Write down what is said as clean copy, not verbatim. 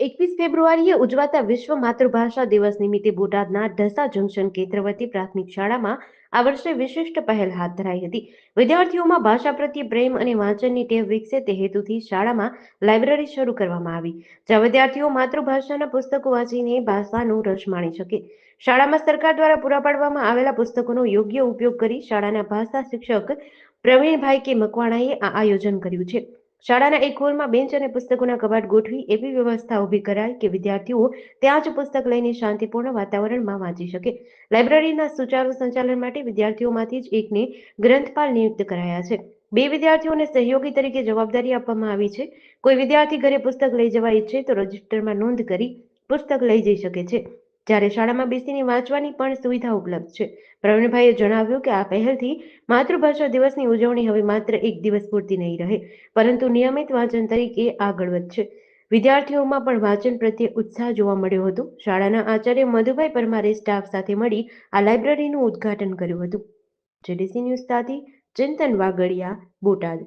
21 ફેબ્રુઆરીએ ઉજવાતા વિશ્વ માતૃભાષા દિવસ નિમિત્તે બોટાદના ઢસા જંકશન કેન્દ્રવતી પ્રાથમિક શાળામાં આ વર્ષે વિશિષ્ટ પહેલ હાથ ધરાઈ હતી. વિદ્યાર્થીઓમાં ભાષા પ્રત્યે પ્રેમ અને વાંચનની ટેવ વિકસે તે હેતુથી શાળામાં લાઇબ્રેરી શરૂ કરવામાં આવી, જ્યાં વિદ્યાર્થીઓ માતૃભાષાના પુસ્તકો વાંચીને ભાષાનો રસ માણી શકે. શાળામાં સરકાર દ્વારા પૂરા પાડવામાં આવેલા પુસ્તકોનો યોગ્ય ઉપયોગ કરી શાળાના ભાષા શિક્ષક પ્રવીણભાઈ કે મકવાણાએ આ આયોજન કર્યું છે. શાળાના એક હોલમાં બેન્ચ અને પુસ્તકોના કબાટ ગોઠવી એવી વ્યવસ્થા ઊભી કરાય કે વિદ્યાર્થીઓ ત્યાં જ પુસ્તક લઈને શાંતિપૂર્ણ વાતાવરણમાં વાંચી શકે. લાઇબ્રેરીના સુચારુ સંચાલન માટે વિદ્યાર્થીઓમાંથી જ એકને ગ્રંથપાલ નિયુક્ત કરાયા છે. 2 વિદ્યાર્થીઓને સહયોગી તરીકે જવાબદારી આપવામાં આવી છે. કોઈ વિદ્યાર્થી ઘરે પુસ્તક લઈ જવા ઈચ્છે તો રજિસ્ટરમાં નોંધ કરી પુસ્તક લઈ જઈ શકે છે, જ્યારે શાળામાં બેસીને વાંચવાની પણ સુવિધા ઉપલબ્ધ છે. પ્રવીણભાઈએ જણાવ્યું કે આ પહેલથી માતૃભાષા દિવસની ઉજવણી હવે માત્ર એક દિવસ પૂરતી નહીં રહે, પરંતુ નિયમિત વાંચન તરીકે આગળ વધશે. વિદ્યાર્થીઓમાં પણ વાંચન પ્રત્યે ઉત્સાહ જોવા મળ્યો હતો. શાળાના આચાર્ય મધુભાઈ પરમારે સ્ટાફ સાથે મળી આ લાઇબ્રેરીનું ઉદ્ઘાટન કર્યું હતું. જેડીસી ન્યૂઝ સાથે ચિંતન વાગડિયા, બોટાદ.